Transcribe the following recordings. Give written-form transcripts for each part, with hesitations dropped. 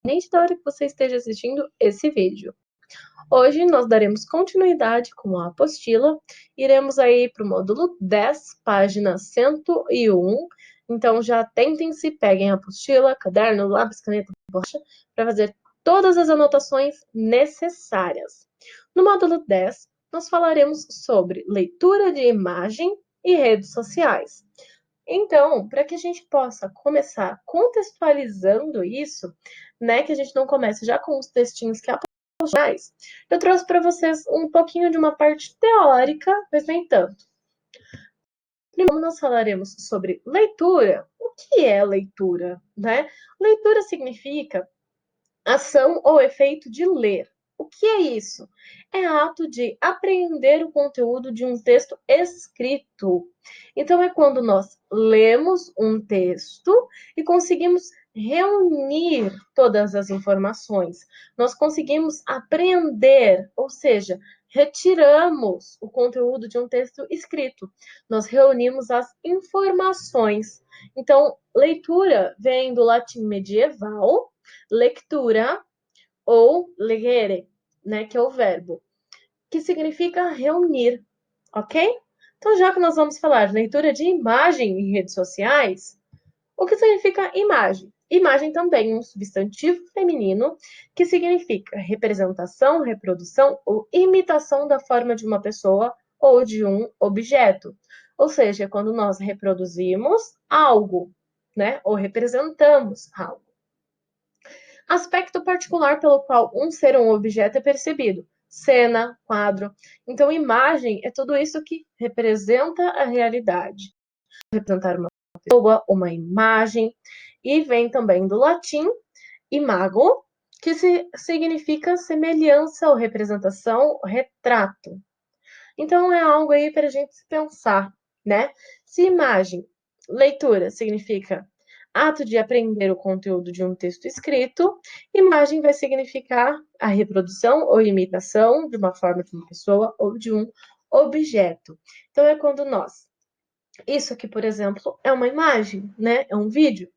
independente da hora que você esteja assistindo esse vídeo. Hoje nós daremos continuidade com a apostila, iremos aí para o módulo 10, página 101. Então já atentem-se, peguem a apostila, caderno, lápis, caneta, borracha, para fazer todas as anotações necessárias. No módulo 10, nós falaremos sobre leitura de imagem e redes sociais. Então, para que a gente possa começar contextualizando isso, né, que a gente não comece já com os textinhos que mais, eu trouxe para vocês um pouquinho de uma parte teórica, mas nem tanto. Primeiro, nós falaremos sobre leitura. O que é leitura, né? Leitura significa ação ou efeito de ler. O que é isso? É ato de apreender o conteúdo de um texto escrito. Então, é quando nós lemos um texto e conseguimos reunir todas as informações. Nós conseguimos aprender, ou seja, retiramos o conteúdo de um texto escrito. Nós reunimos as informações. Então, leitura vem do latim medieval, lectura ou legere, né, que é o verbo, que significa reunir, ok? Então, já que nós vamos falar de leitura de imagem em redes sociais, o que significa imagem? Imagem também é um substantivo feminino que significa representação, reprodução ou imitação da forma de uma pessoa ou de um objeto. Ou seja, quando nós reproduzimos algo, né, ou representamos algo. Aspecto particular pelo qual um ser ou um objeto é percebido. Cena, quadro. Então, imagem é tudo isso que representa a realidade. Representar uma pessoa, uma imagem. E vem também do latim imago, que significa semelhança ou representação, retrato. Então, é algo aí para a gente pensar, né? Se imagem, leitura, significa ato de aprender o conteúdo de um texto escrito, imagem vai significar a reprodução ou imitação de uma forma de uma pessoa ou de um objeto. Então, é quando nós. Isso aqui, por exemplo, é uma imagem, né? É um vídeo.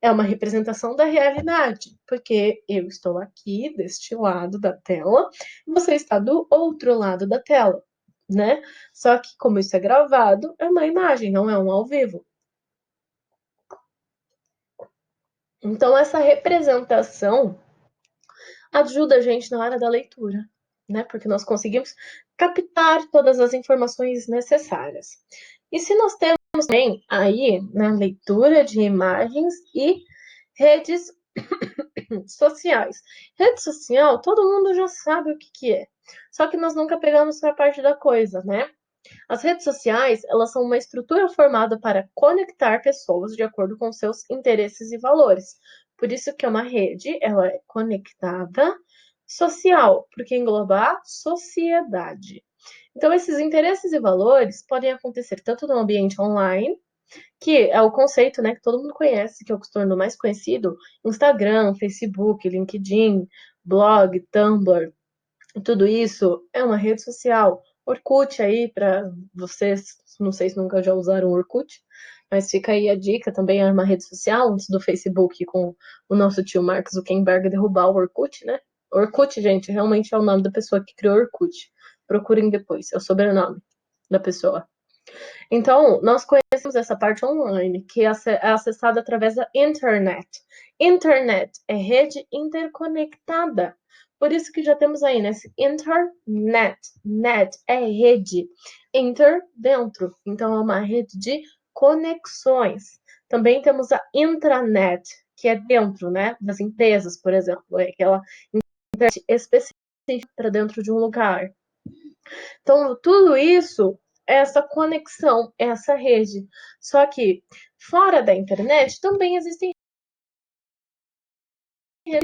É uma representação da realidade, porque eu estou aqui deste lado da tela, e você está do outro lado da tela, né? Só que, como isso é gravado, é uma imagem, não é um ao vivo. Então, essa representação ajuda a gente na hora da leitura, né? Porque nós conseguimos captar todas as informações necessárias. E se nós temos também aí, na leitura de imagens e redes sociais. Rede social, todo mundo já sabe o que é. Só que nós nunca pegamos essa parte da coisa, né? As redes sociais, elas são uma estrutura formada para conectar pessoas de acordo com seus interesses e valores. Por isso que é uma rede, ela é conectada social, porque engloba a sociedade. Então, esses interesses e valores podem acontecer tanto no ambiente online, que é o conceito, né, que todo mundo conhece, que é o que se tornou mais conhecido, Instagram, Facebook, LinkedIn, blog, Tumblr, tudo isso é uma rede social. Orkut aí, para vocês, não sei se nunca já usaram Orkut, mas fica aí a dica, também é uma rede social, antes do Facebook com o nosso tio Mark Zuckerberg derrubar o Orkut, né? Orkut, gente, realmente é o nome da pessoa que criou Orkut. Procurem depois, é o sobrenome da pessoa. Então, nós conhecemos essa parte online, que é acessada através da internet. Internet é rede interconectada. Por isso que já temos aí, né? Internet. Net é rede. Inter, dentro. Então, é uma rede de conexões. Também temos a intranet, que é dentro, né? Das empresas, por exemplo. É aquela internet específica para dentro de um lugar. Então, tudo isso é essa conexão, essa rede. Só que fora da internet também existem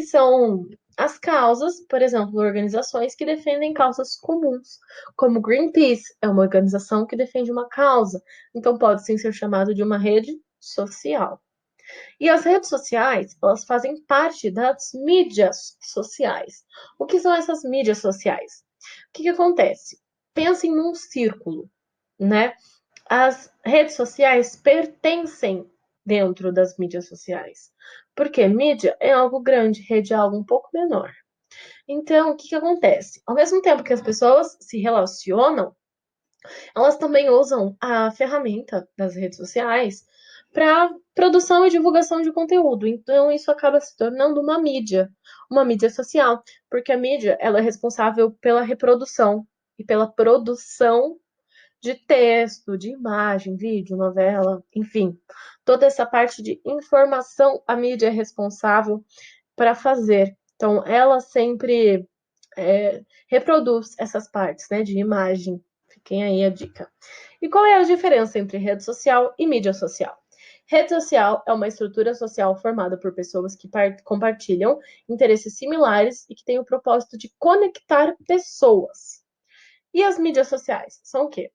são as causas, por exemplo, organizações que defendem causas comuns, como Greenpeace, é uma organização que defende uma causa, então pode sim ser chamado de uma rede social. E as redes sociais, elas fazem parte das mídias sociais. O que são essas mídias sociais? O que acontece? Pensem num círculo, né? As redes sociais pertencem dentro das mídias sociais. Porque mídia é algo grande, rede é algo um pouco menor. Então, o que que acontece? Ao mesmo tempo que as pessoas se relacionam, elas também usam a ferramenta das redes sociais para produção e divulgação de conteúdo. Então, isso acaba se tornando uma mídia social, porque a mídia ela é responsável pela reprodução e pela produção de texto, de imagem, vídeo, novela, enfim, toda essa parte de informação, a mídia é responsável para fazer. Então, ela sempre reproduz essas partes, né, de imagem. Fiquem aí a dica. E qual é a diferença entre rede social e mídia social? Rede social é uma estrutura social formada por pessoas que compartilham interesses similares e que têm o propósito de conectar pessoas. E as mídias sociais são o quê?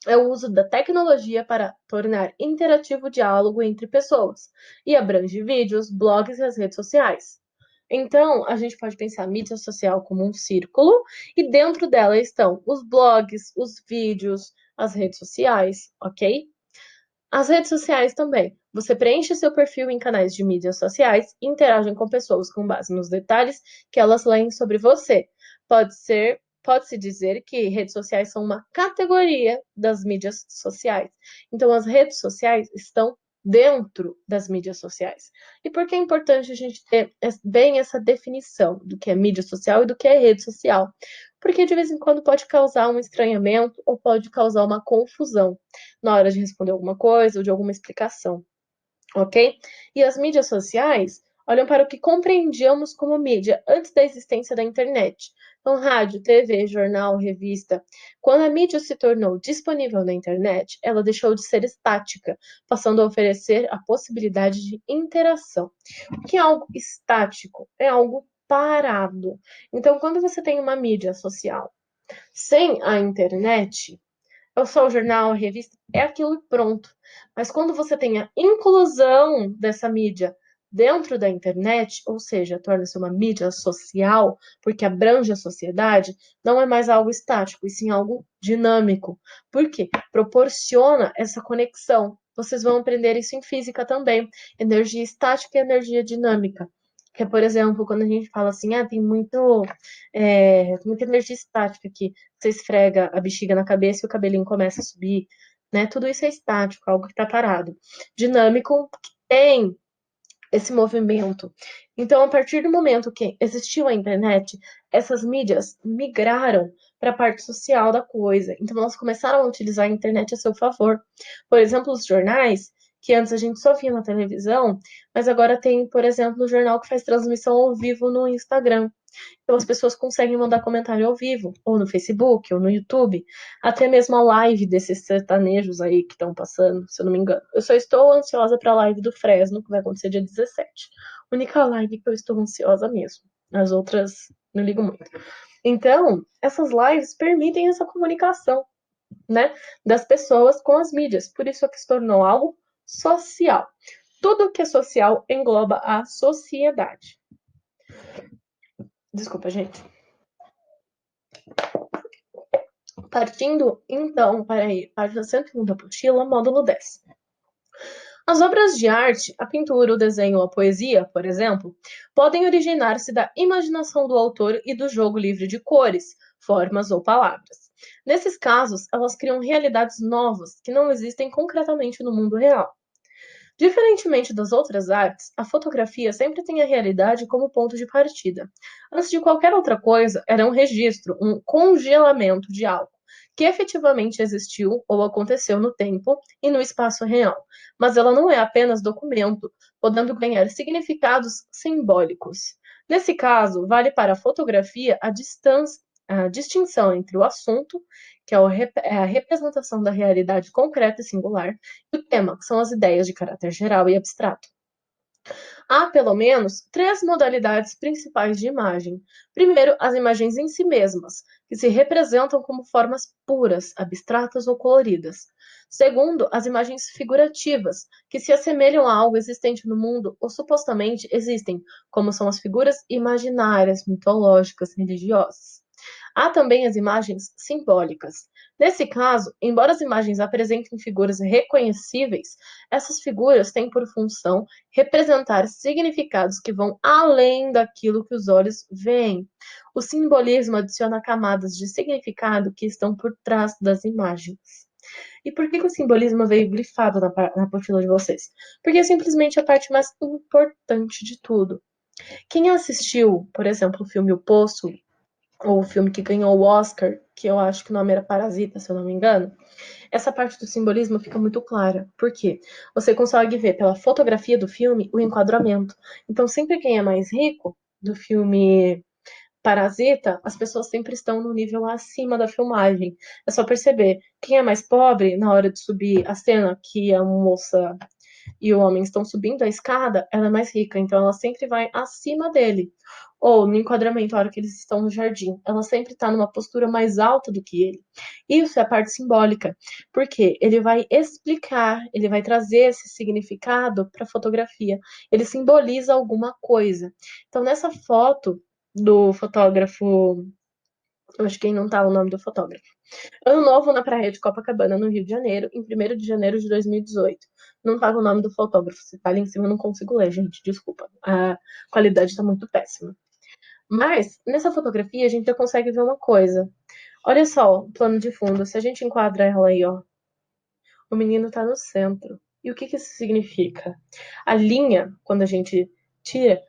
É o uso da tecnologia para tornar interativo o diálogo entre pessoas e abrange vídeos, blogs e as redes sociais. Então, a gente pode pensar a mídia social como um círculo e dentro dela estão os blogs, os vídeos, as redes sociais, ok? As redes sociais também. Você preenche seu perfil em canais de mídias sociais e interagem com pessoas com base nos detalhes que elas leem sobre você. Pode-se dizer que redes sociais são uma categoria das mídias sociais. Então, as redes sociais estão dentro das mídias sociais. E por que é importante a gente ter bem essa definição do que é mídia social e do que é rede social? Porque de vez em quando pode causar um estranhamento ou pode causar uma confusão na hora de responder alguma coisa ou de alguma explicação, ok? E as mídias sociais olham para o que compreendíamos como mídia antes da existência da internet. Então, rádio, TV, jornal, revista. Quando a mídia se tornou disponível na internet, ela deixou de ser estática, passando a oferecer a possibilidade de interação. O que é algo estático? É algo parado. Então, quando você tem uma mídia social sem a internet, é só o jornal, a revista, é aquilo e pronto. Mas quando você tem a inclusão dessa mídia dentro da internet, ou seja, torna-se uma mídia social, porque abrange a sociedade, não é mais algo estático, e sim algo dinâmico. Por quê? Proporciona essa conexão. Vocês vão aprender isso em física também. Energia estática e energia dinâmica. Que é, por exemplo, quando a gente fala assim, tem muita energia estática aqui. Você esfrega a bexiga na cabeça e o cabelinho começa a subir, né? Tudo isso é estático, algo que está parado. Dinâmico, que tem esse movimento. Então, a partir do momento que existiu a internet, essas mídias migraram para a parte social da coisa. Então, elas começaram a utilizar a internet a seu favor. Por exemplo, os jornais, que antes a gente só via na televisão, mas agora tem, por exemplo, o jornal que faz transmissão ao vivo no Instagram. Então as pessoas conseguem mandar comentário ao vivo, ou no Facebook, ou no YouTube, até mesmo a live desses sertanejos aí que estão passando, se eu não me engano. Eu só estou ansiosa para a live do Fresno, que vai acontecer dia 17. Única live que eu estou ansiosa mesmo. As outras não ligo muito. Então, essas lives permitem essa comunicação, né, das pessoas com as mídias. Por isso é que se tornou algo social. Tudo que é social engloba a sociedade. Desculpa, gente. Partindo, então, para aí, página 101 da apostila, módulo 10. As obras de arte, a pintura, o desenho ou a poesia, por exemplo, podem originar-se da imaginação do autor e do jogo livre de cores, formas ou palavras. Nesses casos, elas criam realidades novas que não existem concretamente no mundo real. Diferentemente das outras artes, a fotografia sempre tem a realidade como ponto de partida. Antes de qualquer outra coisa, era um registro, um congelamento de algo que efetivamente existiu ou aconteceu no tempo e no espaço real. Mas ela não é apenas documento, podendo ganhar significados simbólicos. Nesse caso, vale para a fotografia a distinção entre o assunto, que é a representação da realidade concreta e singular, e o tema, que são as ideias de caráter geral e abstrato. Há, pelo menos, três modalidades principais de imagem. Primeiro, as imagens em si mesmas, que se representam como formas puras, abstratas ou coloridas. Segundo, as imagens figurativas, que se assemelham a algo existente no mundo ou supostamente existem, como são as figuras imaginárias, mitológicas, religiosas. Há também as imagens simbólicas, Nesse caso, embora as imagens apresentem figuras reconhecíveis, essas figuras têm por função representar significados que vão além daquilo que os olhos veem. O simbolismo adiciona camadas de significado que estão por trás das imagens. E por que o simbolismo veio grifado na apostila de vocês? Porque é simplesmente a parte mais importante de tudo. Quem assistiu, por exemplo, o filme O Poço, ou o filme que ganhou o Oscar, que eu acho que o nome era Parasita, se eu não me engano, essa parte do simbolismo fica muito clara. Por quê? Você consegue ver pela fotografia do filme o enquadramento. Então, sempre quem é mais rico do filme Parasita, as pessoas sempre estão no nível acima da filmagem. É só perceber. Quem é mais pobre, na hora de subir a cena que a moça e o homem estão subindo a escada, ela é mais rica, então ela sempre vai acima dele. Ou no enquadramento, a hora que eles estão no jardim, ela sempre está numa postura mais alta do que ele. Isso é a parte simbólica, porque ele vai explicar, ele vai trazer esse significado para a fotografia. Ele simboliza alguma coisa. Então, nessa foto do fotógrafo, eu acho que não tá o nome do fotógrafo. Ano Novo na praia de Copacabana, no Rio de Janeiro, em 1º de janeiro de 2018. Não tava o nome do fotógrafo, se tá ali em cima eu não consigo ler, gente, desculpa. A qualidade tá muito péssima. Mas, nessa fotografia, a gente já consegue ver uma coisa. Olha só o plano de fundo, se a gente enquadra ela aí, ó, o menino tá no centro. E o que que isso significa? A linha, quando a gente tira...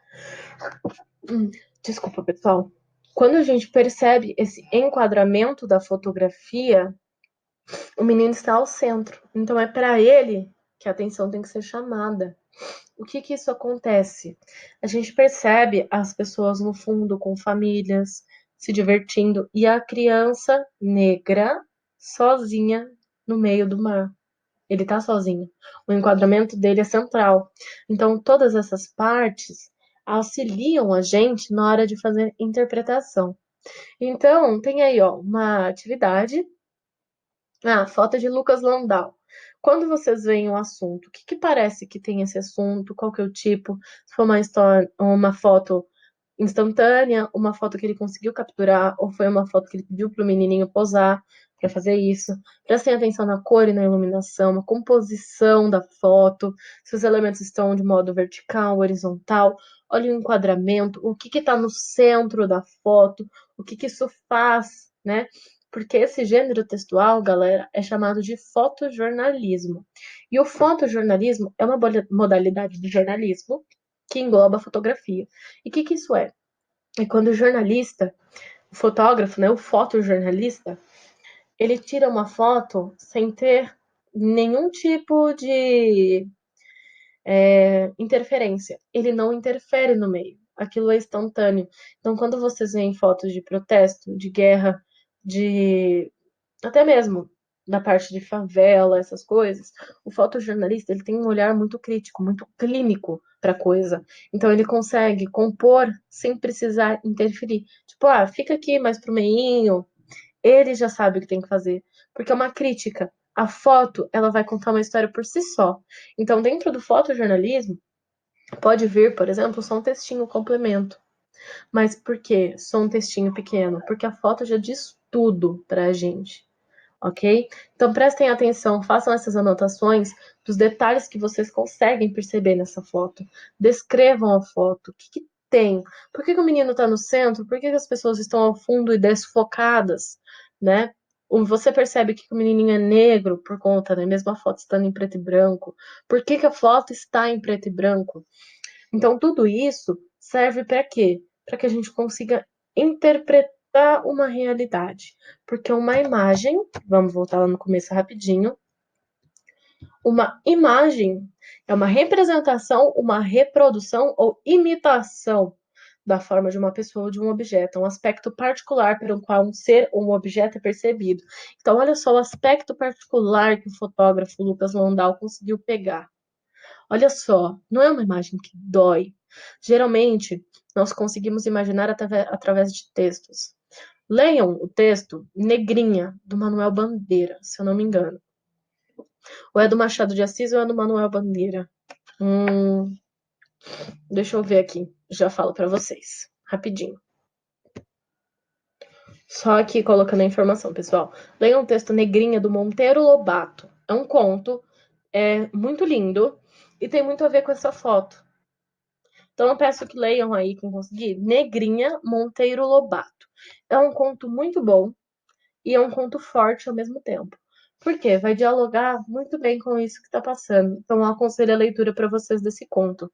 Desculpa, pessoal. Quando a gente percebe esse enquadramento da fotografia, o menino está ao centro. Então é para ele que a atenção tem que ser chamada. O que que isso acontece? A gente percebe as pessoas no fundo com famílias se divertindo e a criança negra sozinha no meio do mar. Ele tá sozinho. O enquadramento dele é central. Então todas essas partes auxiliam a gente na hora de fazer interpretação. Então, tem aí, ó, uma atividade. Ah, foto de Lucas Landau. Quando vocês veem o assunto, o que que parece que tem esse assunto? Qual que é o tipo? Se for uma história, uma foto instantânea, uma foto que ele conseguiu capturar, ou foi uma foto que ele pediu para o menininho posar para fazer isso. Prestem atenção na cor e na iluminação, na composição da foto, se os elementos estão de modo vertical, horizontal. Olha o enquadramento, o que está no centro da foto, o que que isso faz, né? Porque esse gênero textual, galera, é chamado de fotojornalismo. E o fotojornalismo é uma modalidade de jornalismo que engloba a fotografia. E o que que isso é? É quando o jornalista, o fotógrafo, né, o fotojornalista, ele tira uma foto sem ter nenhum tipo de interferência. Ele não interfere no meio. Aquilo é instantâneo. Então, quando vocês veem fotos de protesto, de guerra, de até mesmo na parte de favela, essas coisas, o fotojornalista ele tem um olhar muito crítico, muito clínico para a coisa. Então ele consegue compor sem precisar interferir. Tipo, ah, fica aqui mais pro meinho. Ele já sabe o que tem que fazer, porque é uma crítica. A foto, ela vai contar uma história por si só. Então, dentro do fotojornalismo, pode vir, por exemplo, só um textinho complemento. Mas por que só um textinho pequeno? Porque a foto já diz tudo pra gente, ok? Então prestem atenção, façam essas anotações dos detalhes que vocês conseguem perceber nessa foto. Descrevam a foto. O que que tem? Por que que o menino está no centro? Por que que as pessoas estão ao fundo e desfocadas, né? Você percebe que o menininho é negro por conta, né? Mesmo a foto estando em preto e branco. Por que que a foto está em preto e branco? Então, tudo isso serve para quê? Para que a gente consiga interpretar uma realidade. Porque uma imagem, vamos voltar lá no começo rapidinho, uma imagem é uma representação, uma reprodução ou imitação da forma de uma pessoa ou de um objeto, um aspecto particular pelo qual um ser ou um objeto é percebido. Então, olha só o aspecto particular que o fotógrafo Lucas Landau conseguiu pegar. Olha só, não é uma imagem que dói. Geralmente, nós conseguimos imaginar através de textos. Leiam o texto Negrinha, do Manuel Bandeira, se eu não me engano. Ou é do Machado de Assis ou é do Manuel Bandeira? Deixa eu ver aqui. Já falo para vocês. Rapidinho. Só aqui colocando a informação, pessoal. Leiam o texto Negrinha do Monteiro Lobato. É um conto, é muito lindo e tem muito a ver com essa foto. Então eu peço que leiam aí, quem conseguir, Negrinha Monteiro Lobato. É um conto muito bom e é um conto forte ao mesmo tempo. Por quê? Vai dialogar muito bem com isso que está passando. Então eu aconselho a leitura para vocês desse conto.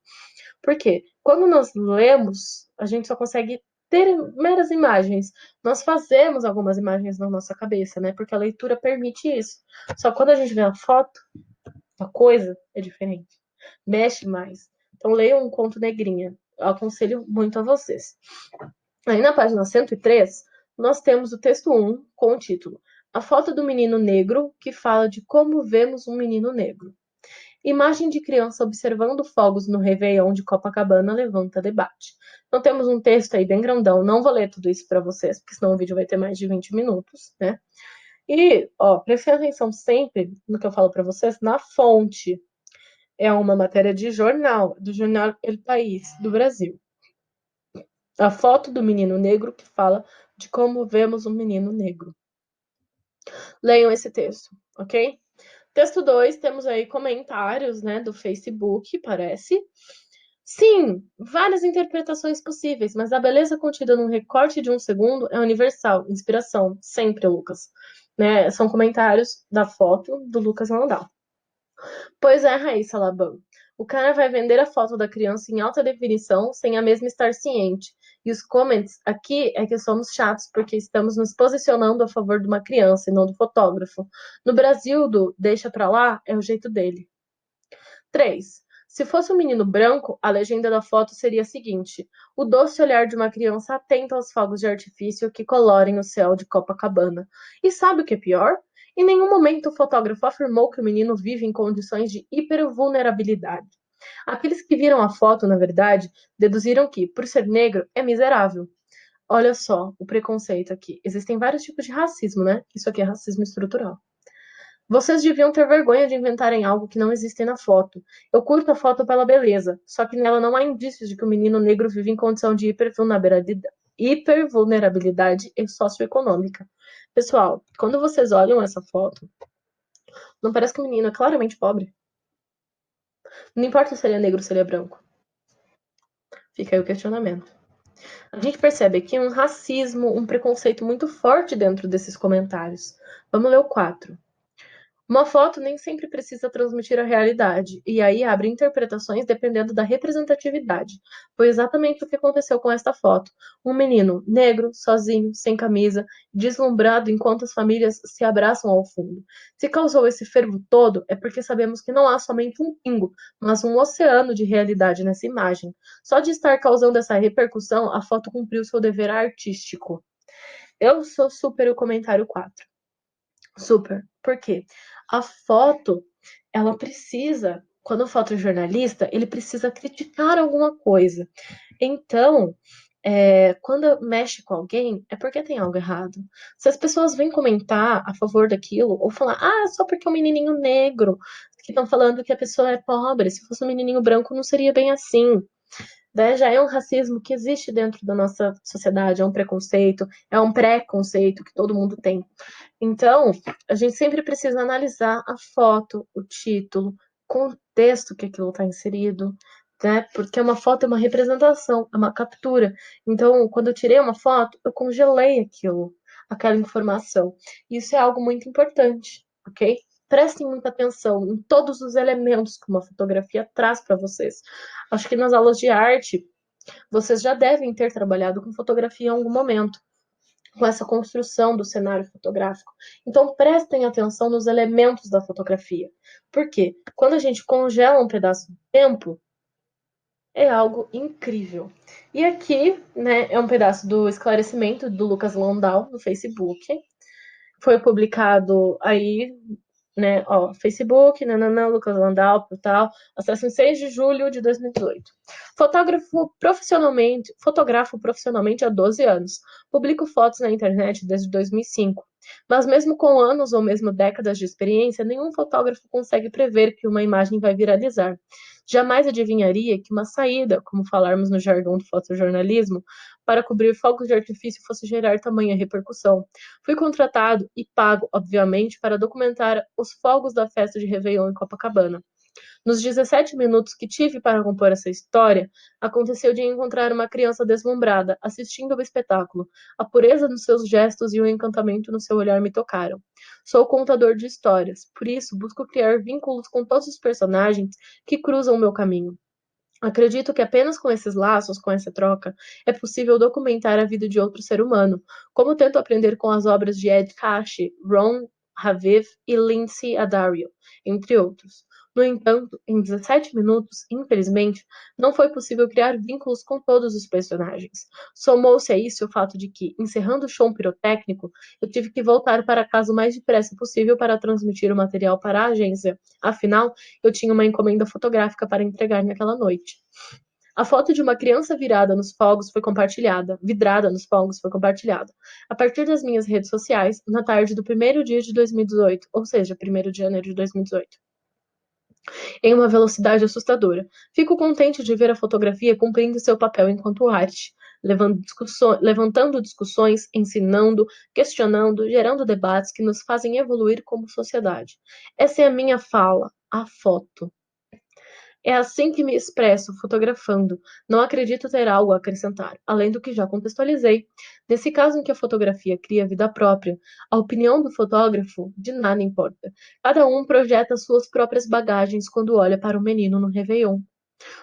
Por quê? Quando nós lemos, a gente só consegue ter meras imagens. Nós fazemos algumas imagens na nossa cabeça, né? Porque a leitura permite isso. Só que quando a gente vê a foto, a coisa é diferente. Mexe mais. Então leiam um conto Negrinha. Eu aconselho muito a vocês. Aí na página 103, nós temos o texto 1 com o título A foto do menino negro que fala de como vemos um menino negro. Imagem de criança observando fogos no Réveillon de Copacabana levanta debate. Então temos um texto aí bem grandão, não vou ler tudo isso para vocês, porque senão o vídeo vai ter mais de 20 minutos, né? E, ó, prestem atenção sempre no que eu falo para vocês, na fonte. É uma matéria de jornal, do jornal El País, do Brasil. A foto do menino negro que fala de como vemos um menino negro. Leiam esse texto, ok? Texto 2, temos aí comentários, né, do Facebook, parece. Sim, várias interpretações possíveis, mas a beleza contida num recorte de um segundo é universal, inspiração, sempre, Lucas. Né? São comentários da foto do Lucas Landau. Pois é, Raíssa Labão. O cara vai vender a foto da criança em alta definição sem a mesma estar ciente. E os comments aqui é que somos chatos porque estamos nos posicionando a favor de uma criança e não do fotógrafo. No Brasil, do deixa pra lá é o jeito dele. 3. Se fosse um menino branco, a legenda da foto seria a seguinte: o doce olhar de uma criança atenta aos fogos de artifício que colorem o céu de Copacabana. E sabe o que é pior? Em nenhum momento o fotógrafo afirmou que o menino vive em condições de hipervulnerabilidade. Aqueles que viram a foto, na verdade, deduziram que, por ser negro, é miserável. Olha só o preconceito aqui. Existem vários tipos de racismo, né? Isso aqui é racismo estrutural. Vocês deviam ter vergonha de inventarem algo que não existe na foto. Eu curto a foto pela beleza, só que nela não há indícios de que o menino negro vive em condição de hipervulnerabilidade socioeconômica. Pessoal, quando vocês olham essa foto, não parece que o menino é claramente pobre? Não importa se ele é negro ou se ele é branco. Fica aí o questionamento. A gente percebe aqui um racismo, um preconceito muito forte dentro desses comentários. Vamos ler o 4. Uma foto nem sempre precisa transmitir a realidade, e aí abre interpretações dependendo da representatividade. Foi exatamente o que aconteceu com esta foto. Um menino negro, sozinho, sem camisa, deslumbrado enquanto as famílias se abraçam ao fundo. Se causou esse fervo todo, é porque sabemos que não há somente um pingo, mas um oceano de realidade nessa imagem. Só de estar causando essa repercussão, a foto cumpriu seu dever artístico. Eu sou super o comentário 4. Super. Por quê? A foto, ela precisa, quando o fotojornalista, ele precisa criticar alguma coisa. Então, quando mexe com alguém, é porque tem algo errado. Se as pessoas vêm comentar a favor daquilo, ou falar, só porque é um menininho negro, que estão falando que a pessoa é pobre, se fosse um menininho branco não seria bem assim. Né? Já é um racismo que existe dentro da nossa sociedade, é um preconceito, é um preconceito que todo mundo tem. Então, a gente sempre precisa analisar a foto, o título, o contexto que aquilo está inserido, né? Porque uma foto é uma representação, é uma captura. Então, quando eu tirei uma foto, eu congelei aquilo, aquela informação. Isso é algo muito importante, ok? Prestem muita atenção em todos os elementos que uma fotografia traz para vocês. Acho que nas aulas de arte, vocês já devem ter trabalhado com fotografia em algum momento, com essa construção do cenário fotográfico. Então, prestem atenção nos elementos da fotografia. Por quê? Quando a gente congela um pedaço do tempo, é algo incrível. E aqui, né, é um pedaço do esclarecimento do Lucas Landau no Facebook. Foi publicado aí, né, ó, Facebook, nananã, Lucas Landau, tal, acesso em 6 de julho de 2018. Fotografo profissionalmente há 12 anos. Publico fotos na internet desde 2005. Mas mesmo com anos ou mesmo décadas de experiência, nenhum fotógrafo consegue prever que uma imagem vai viralizar. Jamais adivinharia que uma saída, como falarmos no jargão do fotojornalismo, para cobrir fogos de artifício fosse gerar tamanha repercussão. Fui contratado e pago, obviamente, para documentar os fogos da festa de Réveillon em Copacabana. Nos 17 minutos que tive para compor essa história, aconteceu de encontrar uma criança deslumbrada, assistindo ao espetáculo. A pureza nos seus gestos e o encantamento no seu olhar me tocaram. Sou contador de histórias, por isso busco criar vínculos com todos os personagens que cruzam o meu caminho. Acredito que apenas com esses laços, com essa troca, é possível documentar a vida de outro ser humano, como tento aprender com as obras de Ed Cash, Ron Haviv e Lindsay Addario, entre outros. No entanto, em 17 minutos, infelizmente, não foi possível criar vínculos com todos os personagens. Somou-se a isso o fato de que, encerrando o show pirotécnico, eu tive que voltar para casa o mais depressa possível para transmitir o material para a agência. Afinal, eu tinha uma encomenda fotográfica para entregar naquela noite. A foto de uma criança virada nos fogos foi compartilhada, vidrada nos fogos foi compartilhada, a partir das minhas redes sociais, na tarde do primeiro dia de 2018, ou seja, 1º de janeiro de 2018, em uma velocidade assustadora. Fico contente de ver a fotografia cumprindo seu papel enquanto arte, levantando discussões, ensinando, questionando, gerando debates que nos fazem evoluir como sociedade. Essa é a minha fala, a foto. É assim que me expresso, fotografando. Não acredito ter algo a acrescentar, além do que já contextualizei. Nesse caso em que a fotografia cria vida própria, a opinião do fotógrafo de nada importa. Cada um projeta suas próprias bagagens quando olha para o menino no Réveillon.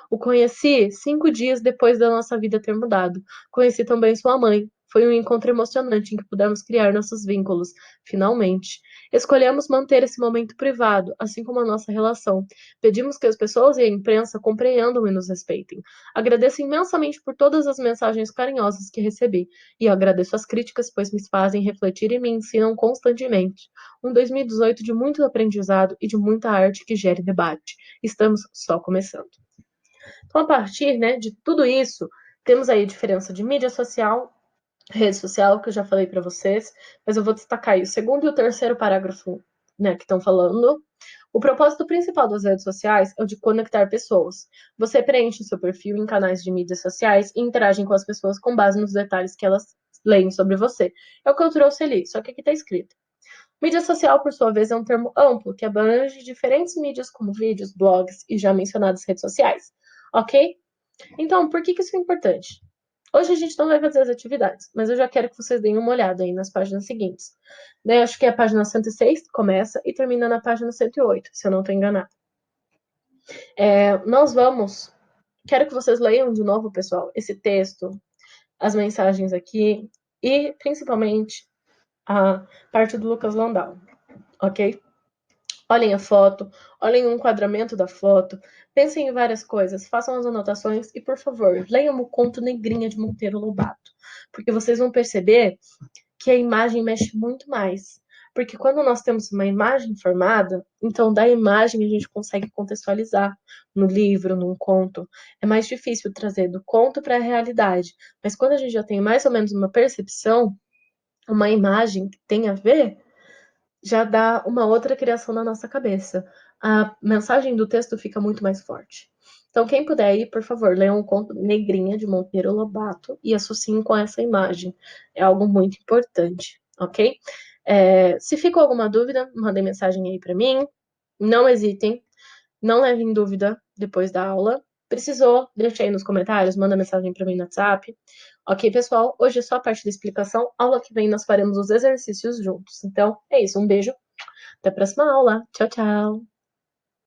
O conheci 5 dias depois da nossa vida ter mudado. Conheci também sua mãe. Foi um encontro emocionante em que pudemos criar nossos vínculos, finalmente. Escolhemos manter esse momento privado, assim como a nossa relação. Pedimos que as pessoas e a imprensa compreendam e nos respeitem. Agradeço imensamente por todas as mensagens carinhosas que recebi. E agradeço as críticas, pois me fazem refletir e me ensinam constantemente. Um 2018 de muito aprendizado e de muita arte que gere debate. Estamos só começando. Então, a partir, né, de tudo isso, temos aí a diferença de mídia social, rede social, que eu já falei para vocês, mas eu vou destacar aí o segundo e o terceiro parágrafo, né, que estão falando. O propósito principal das redes sociais é o de conectar pessoas. Você preenche seu perfil em canais de mídias sociais e interage com as pessoas com base nos detalhes que elas leem sobre você. É o que eu trouxe ali, só que aqui está escrito. Mídia social, por sua vez, é um termo amplo que abrange diferentes mídias como vídeos, blogs e já mencionadas redes sociais. Ok? Então, por que isso é importante? Hoje a gente não vai fazer as atividades, mas eu já quero que vocês deem uma olhada aí nas páginas seguintes. Né? Acho que é a página 106 começa e termina na página 108, se eu não estou enganada. Nós vamos... Quero que vocês leiam de novo, pessoal, esse texto, as mensagens aqui e, principalmente, a parte do Lucas Landau, ok? Olhem a foto, olhem o enquadramento da foto, pensem em várias coisas, façam as anotações e, por favor, leiam o conto Negrinha de Monteiro Lobato, porque vocês vão perceber que a imagem mexe muito mais. Porque quando nós temos uma imagem formada, então da imagem a gente consegue contextualizar no livro, num conto. É mais difícil trazer do conto para a realidade, mas quando a gente já tem mais ou menos uma percepção, uma imagem que tem a ver, já dá uma outra criação na nossa cabeça. A mensagem do texto fica muito mais forte. Então, quem puder ir, por favor, leiam o conto Negrinha, de Monteiro Lobato, e associem com essa imagem. É algo muito importante, ok? Se ficou alguma dúvida, mandem mensagem aí para mim. Não hesitem, não levem dúvida depois da aula. Precisou? Deixa aí nos comentários, manda mensagem para mim no WhatsApp. Ok, pessoal? Hoje é só a parte da explicação. Aula que vem nós faremos os exercícios juntos. Então, é isso. Um beijo. Até a próxima aula. Tchau, tchau.